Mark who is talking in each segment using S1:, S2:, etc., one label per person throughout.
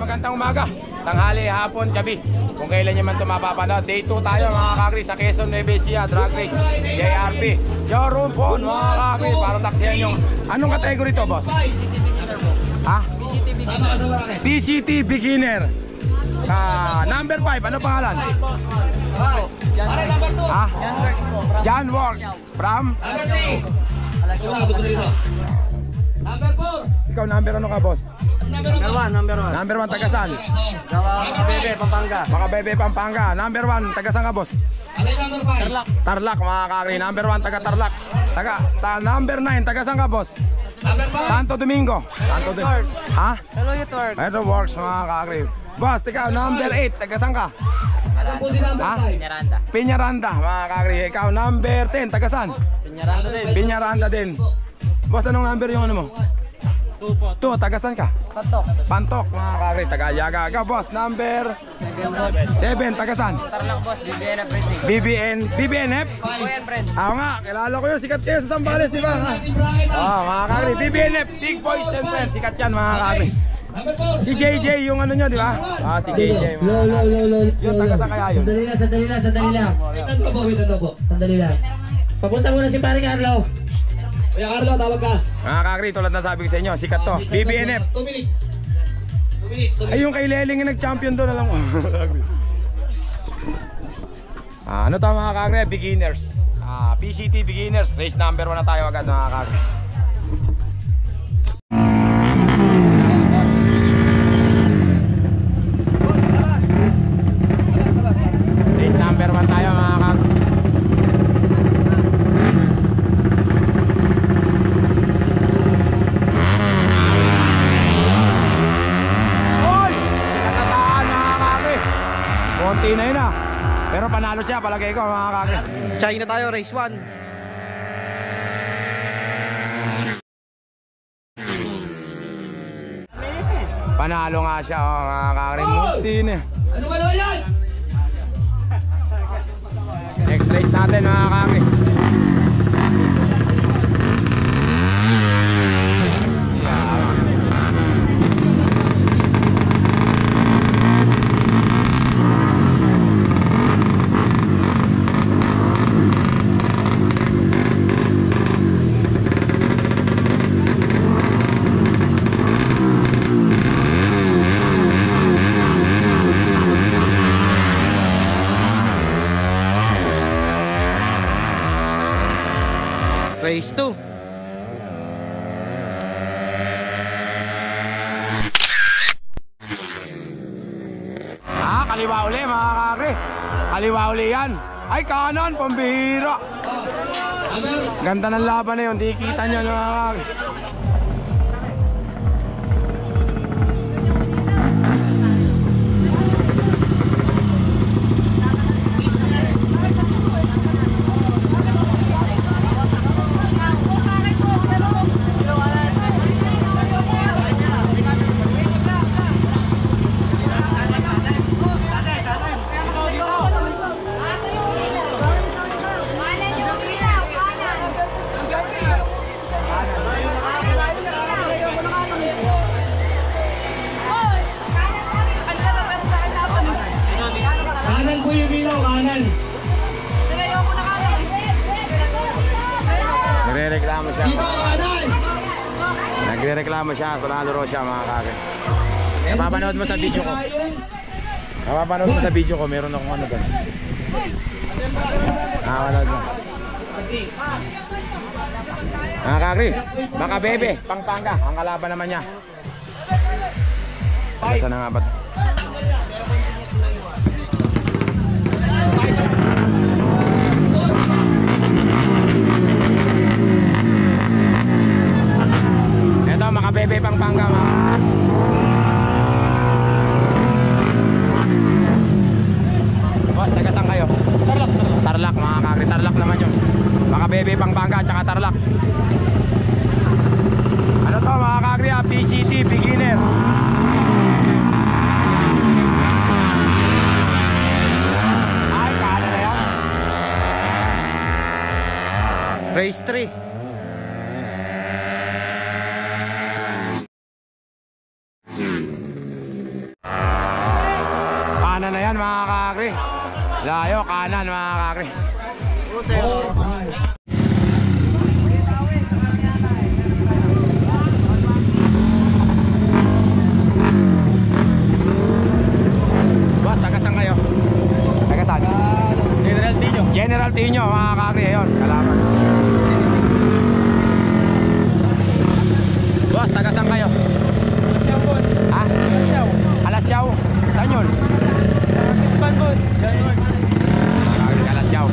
S1: magandang umaga, tanghali, hapon, gabi. Kung kailan nyo man ito mapapanood. Day 2 tayo mga kakri sa Quezon, Nueva Ecija, Drag Race, JRP. Showroom po mga kakri, para saksiyan yung... Anong kategory to, boss? Ha? PCT Beginner. Number 5, ano pangalan? Ha? John Works. From?
S2: Number 4.
S1: Ikaw number ano ka, boss?
S2: Number 1.
S1: Number 1, tagasan?
S2: Makabebe, Pampanga.
S1: Makabebe, Pampanga. Number 1, tagasan ka, boss?
S2: Number 5.
S1: Tarlac, mga kakri. Number 1, taga Tarlac. Number 9, tagasan ka, boss?
S2: Number 5.
S1: Santo Domingo. Santo Domingo. Ha?
S2: Hello, Network.
S1: Ito works, mga kakri. Boss, ikaw, number 8, tagasan ka?
S2: Asan po si number
S1: Ha?
S2: 5?
S1: Piñaranda, mga kakri. Ikaw, number 10, tagasan?
S2: Piñaranda din.
S1: Piñaranda din. Boss, anong number yung ano mo?
S2: 2 po.
S1: 2, tagasan ka?
S2: Patok.
S1: Pantok, mga kakri. Tagayaga. Ikaw, boss, number 7, tagasan?
S2: Tarlac boss, BBNF Racing.
S1: BBNF?
S2: Kuyan, friend.
S1: Ako nga, kilala ko yun. Sikat kayo sa Zambales, di ba? Mga kakri. BBNF, Big Boys and Friends. Sikat yan, mga kakri.
S2: Number 4.
S1: Si JJ yung ano nyo, di ba? Si JJ. Yun, tagasan kaya yun.
S3: Sandali lang.
S2: Wait, ano po?
S3: Sandali lang. Papunta muna si Pare Carlo.
S2: Kuya Carlo, tawag ka.
S1: Mga kakri, tulad na sabi ko sa inyo, sikat to. BBNF.
S2: 2 minutes. 2 minutes.
S1: Ay, yung kay Leling yung nag-champion doon, alam mo. Ano to mga kakri? Beginners. PCT Beginners. Race number 1 na tayo agad mga kakri. Race number 1 tayo mga kakri. Konti na yun pero panalo siya palagay ko mga kakri.
S2: China tayo, race 1.
S1: Panalo nga siya mga kakri. Munti na.
S2: Ano ba naman yan?
S1: Next race natin mga kakri.
S2: Race 2.
S1: Kaliwa uli mga kakri. Kaliwa uli yan. Ay kanan, pambihira. Ganda ng laban na yun. Di kita nyo mga kakri.
S2: Kanan po yung bilaw, kanan.
S1: Nagre-reklamo siya.
S2: Dito, kanan.
S1: Nagre-reklamo siya. Kunalo ro siya mga kakri. Napapanood mo sa video ko. Napapanood mo sa video ko. Meron akong ano doon. Nakapanood mo. Mga kakri, Makabebe, Pampanga. Ang kalaban naman niya. Nasa na nga ba? Ito, Makabebe, Pampanga. Boss, taga-saan kayo? Tarlac, mga kakri. Tarlac naman yun. Makabebe, Pampanga, tsaka Tarlac. Ano to mga kakri? PCT Beginner. Ay, kano na yan?
S2: Race 3.
S1: yan mga kakri. Layo, kanan mga kakri. Boss, tagasan kayo? Tagasan? General Tino. General Tino mga kakri. Ayun, kalaban. Boss, tagasan kayo? Ha? Alasyaw. Saan yun? Kispan, boss. Alasyaw.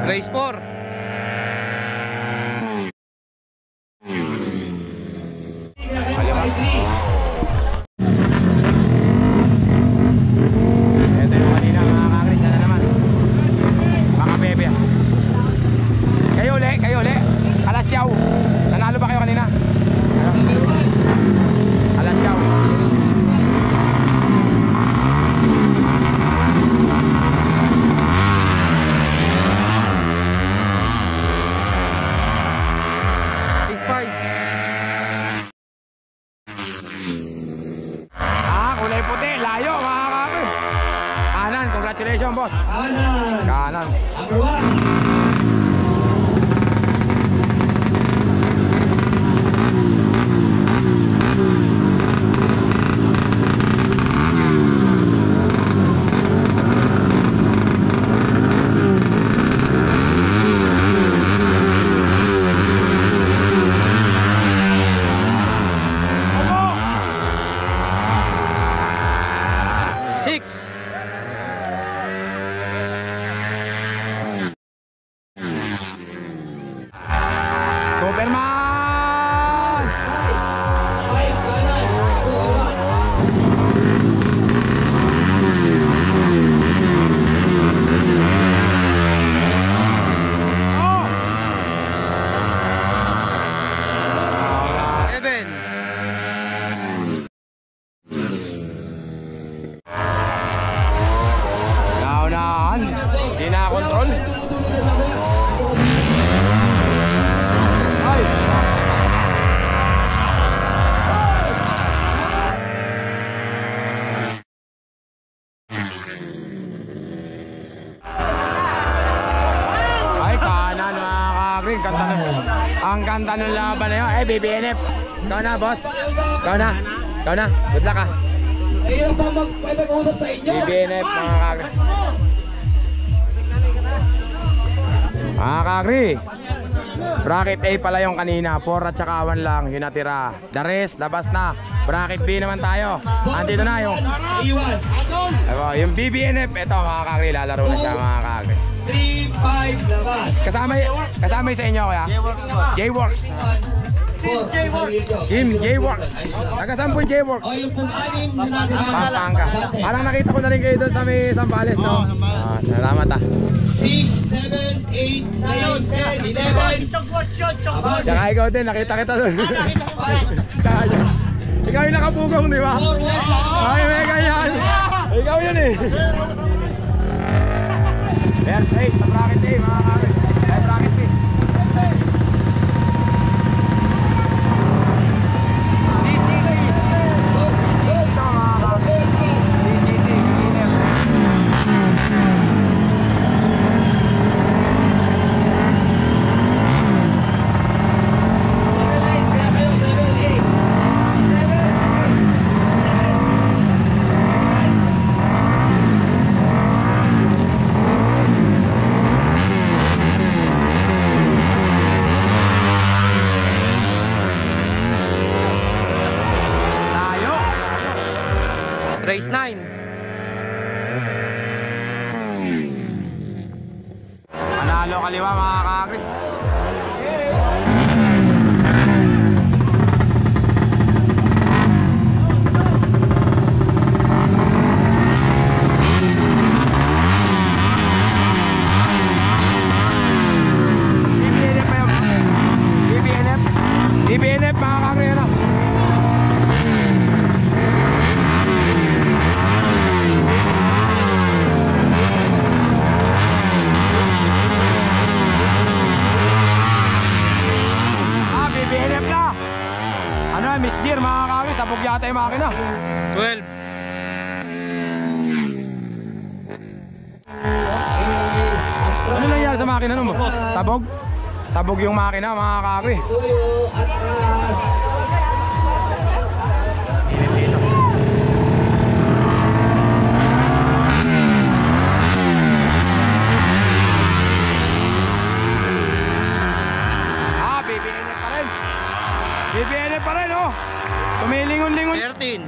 S2: Race 4.
S1: Ito yung kanina mga kakri. Sana naman mga bebe. Kayo uli. Alasyaw. Nanalo ba kayo kanina? Alasyaw.
S2: Race 5.
S1: Kulay puti. Layo mga kakri. Kanan. Congratulations boss.
S2: Kanan.
S1: Kanan.
S2: Number 1.
S1: Superman!
S2: 5 kanan. 2 kaliwa.
S1: Oh!
S2: 7.
S1: Naunahan. Hindi na kontrol. Ay! Ay, kanan mga kakri. Ang ganda ng laban na yun. Eh, BBNF. Ikaw na, boss. Ikaw na. Good luck, ha.
S2: Ayun pa mag-usap sa inyo.
S1: BBNF, mga kakri. Mga kakri, bracket A pala yung kanina, 4 at saka 1 lang yung natira. The rest, labas na. Bracket B naman tayo. Andito na yung
S2: A1.
S1: yung BBNF. Ito mga kakri, lalaro na siya mga kakri.
S2: 3, 5, labas.
S1: Kasama yung sa inyo kaya? J-Works.
S2: 4.
S1: Team J-Works. Taga saan po yung J-Works?
S2: O yung pang-anim na natin.
S1: Pampanga. Parang nakita ko na rin kayo doon sa may Zambales, no? Salamat, ha.
S2: 6, 7, 8, 9, 10, 11.
S1: Tsaka ikaw din, nakita kita doon. Ikaw yung nakabugong, di ba?
S2: 4, 1 lang.
S1: Ay, mega yan. Ikaw yun eh. Ayan, hey, sa bracket A, mga kakri. Ay, bracket B.
S2: Boss, boss. Boss.
S1: DCT, BBNF.
S2: Race 9.
S1: Panalo kaliwa mga kakri. BBNF pa yun. BBNF mga kakri, ano? yan, Miss Jir, mga kakris. Sabog yata yung makina.
S4: 12.
S1: Ano nangyari sa makina nun mo? Sabog? Sabog yung makina, mga kakris.
S2: Suyo, atras.
S1: BBNF pa rin. BBNF pa rin, oh. Tumilingon-lingon.
S4: 13.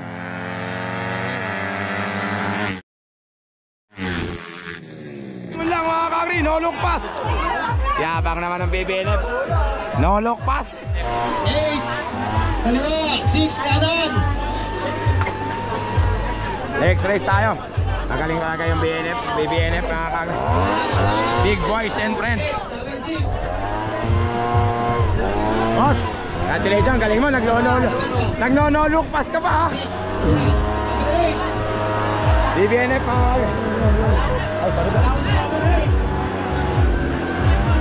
S1: Yun lang mga kakri, no look pass. Yabang naman ng BBNF. No look pass.
S2: 8. Kaliwa. 6 kanan.
S1: Next race tayo. Magaling talaga yung BBNF mga kakri. Big boys and friends. Boss, congratulations, galing mo, nagno-look pass ka pa ha. BBNF mga kakri. Ay, sorry ba?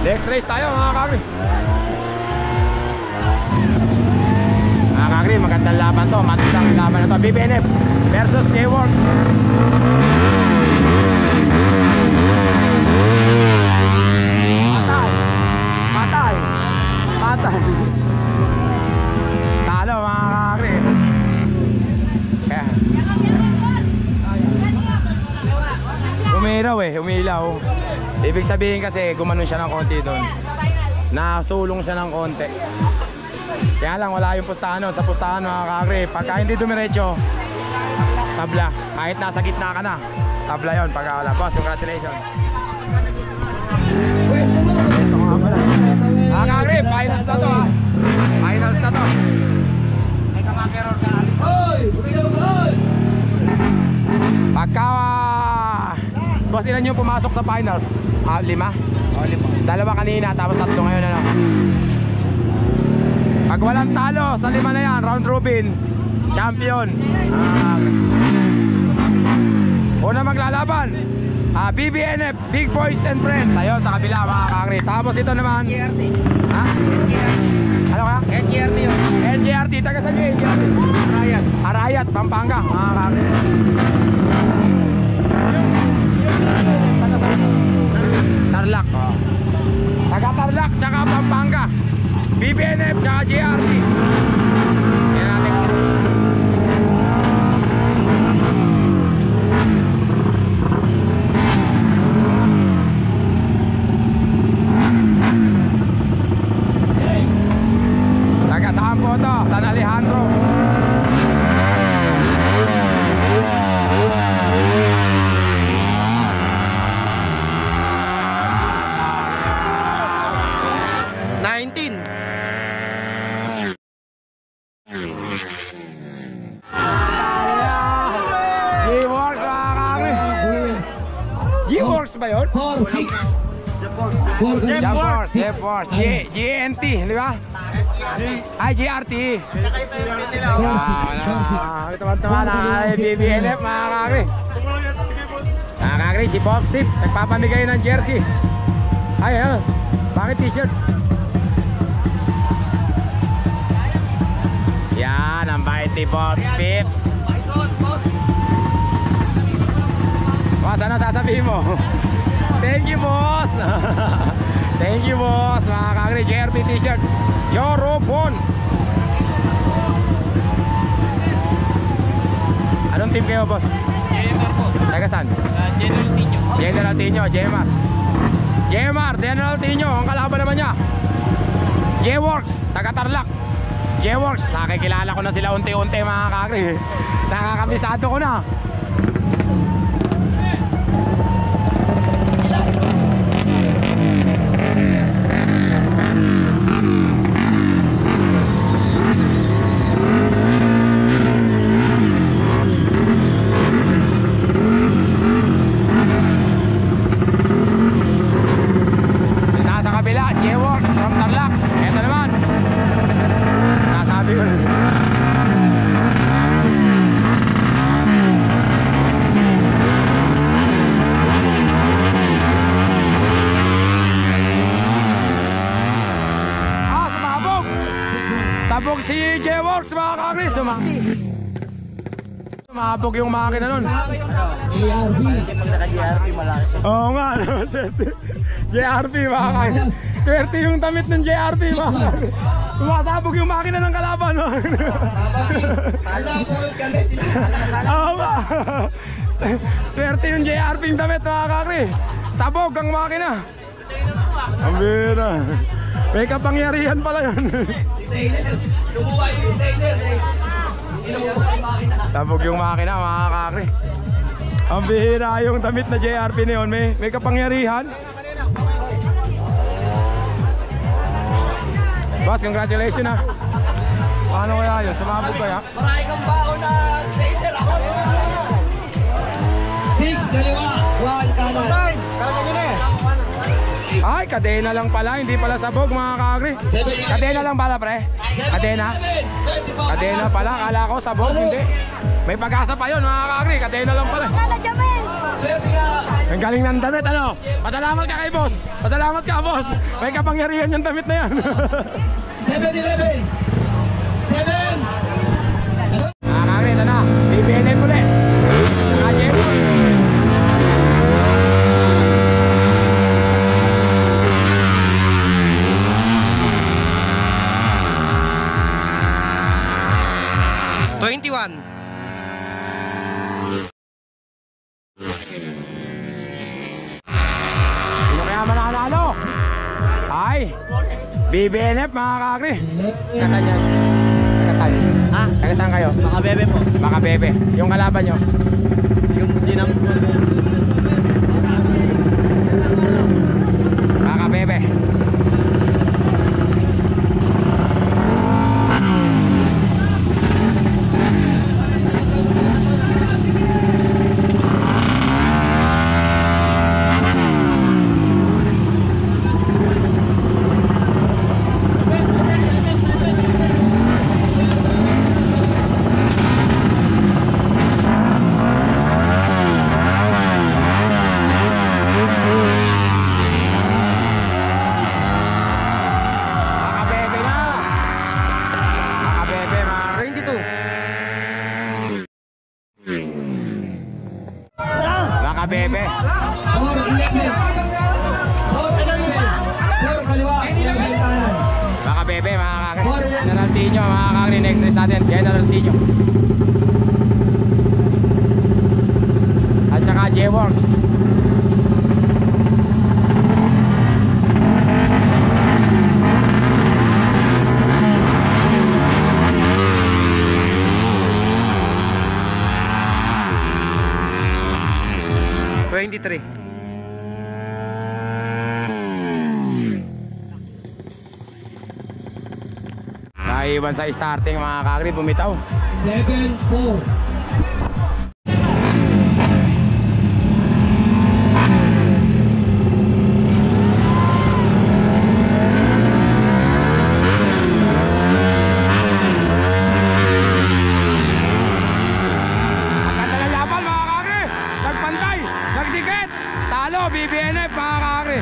S1: Next race tayo mga kakri. Mga kakri, magandang laban to, matindang laban na to. BBNF versus J-Work. Patay. Talo mga kakri. Kaya umilaw. Ibig sabihin kasi gumanon siya ng konti doon. Nasulong siya ng konti. Kaya lang wala yung pustahan nun. Sa pustahan mga kakri, pagka hindi dumiretso, tabla. Kahit nasa gitna ka na, tabla yun pagka wala. Boss, congratulations. Mga kakri, finals na to ha. Finals na to.
S2: Hoy! Bukay na mag-on!
S1: Pagka boss, ilan yung pumasok sa finals? 5? 5. Dalawa kanina, tapos 3 ngayon ano. Pag walang talo sa 5 na yan, round robin, champion. Una maglalaban, BBNF, Big Boys and Friends. Ayun, sa kabila mga kakri. Tapos ito naman NGRT. Ha? Ano ka?
S4: NGRT yun.
S1: NGRT, taga saan yung NGRT? Arayat, Pampanga mga kakri. Tarlac. Taga Tarlac, tsaka Pampanga. BBNF, tsaka JRT. Yan natin. Taga saan po ito? San Alejandro. G-Works mga kakri. G-Works ba yun?
S2: 4, 6.
S1: J-Force, GNT, di ba? Ay, GRT. Ito naman ay BBNF mga kakri. Mga kakri, si Bob Sips nagpapamigay ng jersey. Ay, bakit t-shirt? Yan, ang bait ni Bob Sips. Boss, ano sasabihin mo? Thank you, boss. Thank you, boss. Mga kakri, JRP t-shirt Jorobon. Anong team kayo, boss?
S4: JMR po.
S1: Taga saan?
S4: General Tino.
S1: General Tino, JMR. General Tino, ang kalaban naman niya J-Works, taga Tarlac. J-Works, nakikilala ko na sila unti-unti mga kakri. Nakakabisado ko na. Nasa kabila, J-Works from Tarlac. Ito naman, nasabi ko na. Sabog si J-Works mga kakri. Sumabog yung makina nun.
S2: ARB.
S3: Pag naka-GRP, malaki siya.
S1: Oo nga, no? JRP mga kakri. Swerte yung tamit ng JRP mga kakri. Sumasabog yung makina ng kalaban. Oo nga. Swerte yung JRP yung tamit mga kakri. Sabog ang makina. Ang bira. May kapangyarihan pala yun. Sabog yung makina mga kakri. Ang bihira yung damit na JRP na yun. May kapangyarihan. Boss, congratulations ha. Paano kaya yun? Sumabog kaya?
S2: Marami kang baon na later ako. 6 kaliwa, 1 kanan.
S1: Ay, kadena lang pala. Hindi pala sabog mga kakri. Kadena lang pala pre. Kadena. Kadena pala. Kala ko sabog. Hindi. May pag-asa pa yun mga kakri. Kadena lang pala.
S2: Swerte nga.
S1: Ang galing ng damit ano. Pasalamat ka kay boss. Pasalamat ka boss. May kapangyarihan yung damit na yan.
S2: 7-11. 7.
S1: Mga kakri, ito na. BBNF ulit. Nakajemo. Sino kaya mananalo? Ay, BBNF mga kakri. Katanyan. Kagatan. Ha? Kagatan kayo?
S4: Makabebe po.
S1: Baka bebe. Yung kalaban nyo.
S4: Yung dinam.
S1: Baka bebe. Bebe.
S2: 4-11. 4-11. 4 kaliwa, 11 kanan.
S1: Baka bebe mga kakri. General Tino mga kakri. Next race natin. General Tino. At saka J-Works. Naiwan sa starting mga kakri, bumitaw.
S2: 7-4.
S1: Ang ganda ng laban mga kakri. Nagpantay, nagdikit. Talo, BBNF mga kakri.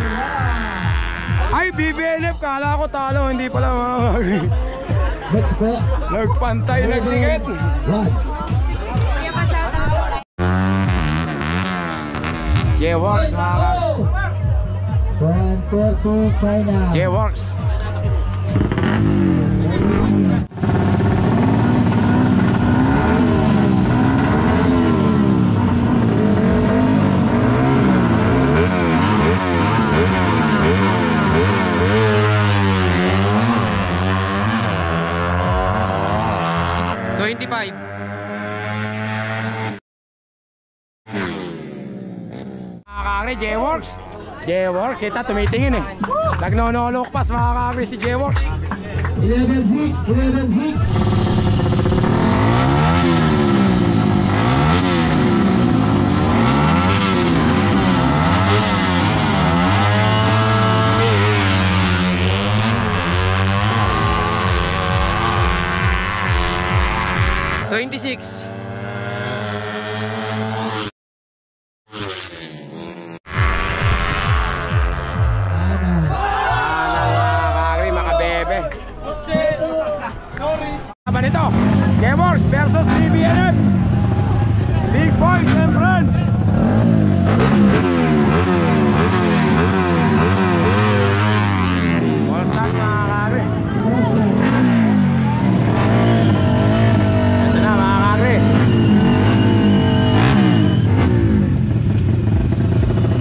S1: Ay, BBNF, kala ko talo, hindi pala mga kakri.
S2: Next po.
S1: Nagpantay, nagdikit.
S2: 1.
S1: J-Works mga kakri.
S3: 1-4 China.
S1: J-Works. Mga kakri, J-Works. J-Works, kita tumitingin eh. Nagnonolok pas mga kakri si J-Works.
S2: 11-6. 11-6.
S1: Laban ito, J-Works versus BBNF. Big Boys and Friends. All start mga kakri. Ito na mga kakri.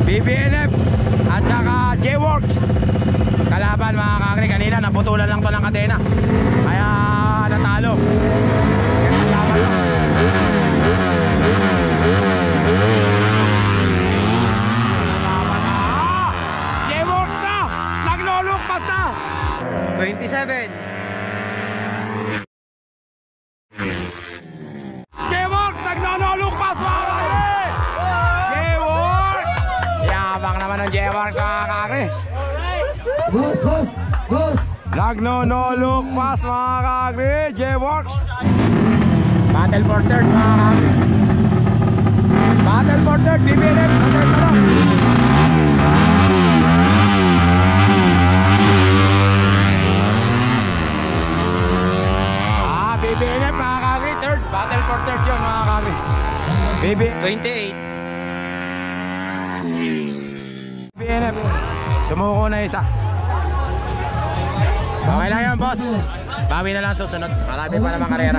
S1: BBNF at saka J-Works. Kalaban mga kakri, kanina naputulan lang to ng kadena. Kaya natalo. J-Works na! Naglulukpas na!
S4: 27.
S1: J-Works! Naglulukpas mga kakri! J-Works! Yabang naman ng J-Works mga kakri.
S3: Boss!
S1: Nagno-no-look-pass mga kakri, J-Works. Battle for third mga kakri. Battle for third, BBNF. Battle for third. BBNF mga kakri, third. Battle for third yun mga kakri.
S4: 28.
S1: BBNF. Sumuko na isa. Okay lang yan, boss. Bawi na lang susunod. Marami pa naman karera.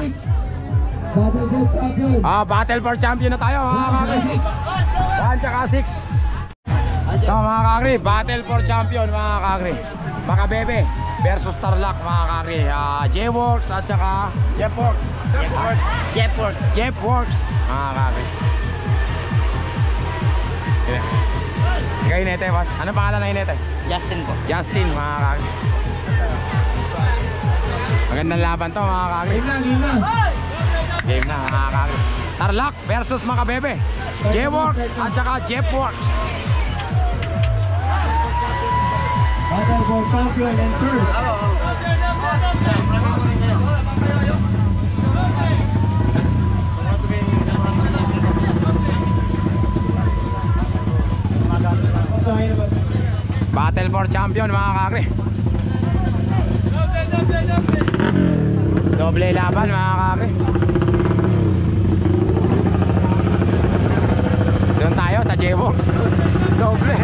S1: Battle for champion na tayo mga kakri. 1 tsaka 6. Ito mga kakri, battle for champion mga kakri. Makabebe versus Tarlac mga kakri. J-Works at saka J-Works mga kakri. Ikaw Inete, boss. Anong pangalan na Inete?
S4: Justin po.
S1: Justin mga kakri. Magandang laban to mga kakri. Game na mga kakri. Tarlac versus Makabebe. J-Works at saka J-Works.
S3: Battle for champion and first.
S1: Battle for champion mga kakri. Doble laban mga kakri. Doon tayo sa J-Works. Doble.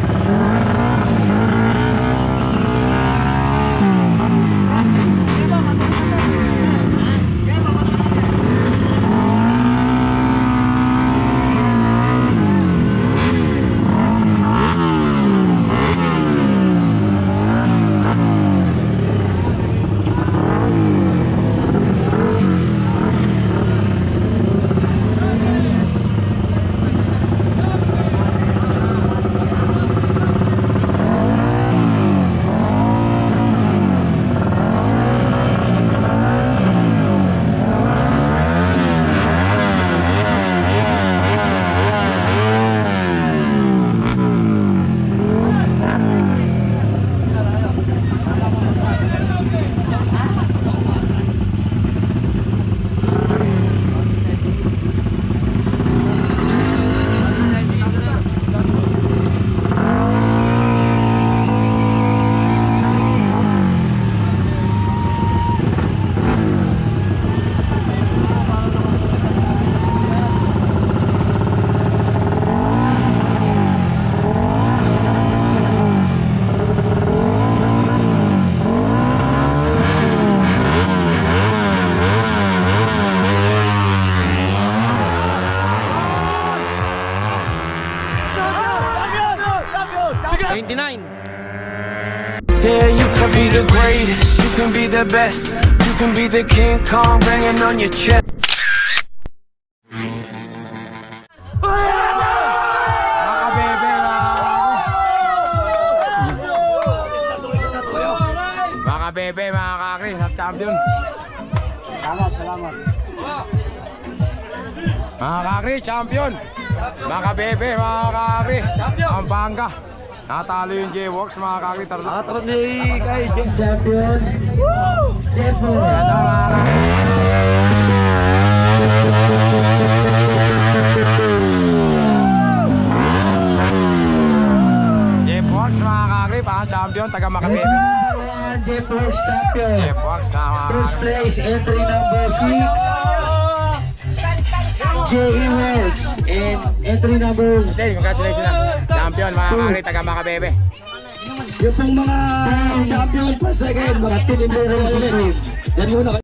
S5: Yeah, you can be the greatest, you can be the best, you can be the King Kong banging on your chest.
S1: Makabebe mga kakri, champion.
S3: Salamat.
S1: Mga kakri, champion. Makabebe mga kakri. Ang bangga. Natalo yung J-Works mga kakri.
S4: Nakatro ni kay
S3: Champion. J-Works.
S1: Ganda mga kakri. J-Works mga kakri, pang champion, taga Makabebe.
S3: Deportes champion.
S1: Box na
S3: First place, entry number 6, J.E. Works. And entry number...
S1: Okay, congratulations na. Champion mga kakri, taga Makabebe.
S3: Yung pong mga champion pa second, mga team members. Yan muna.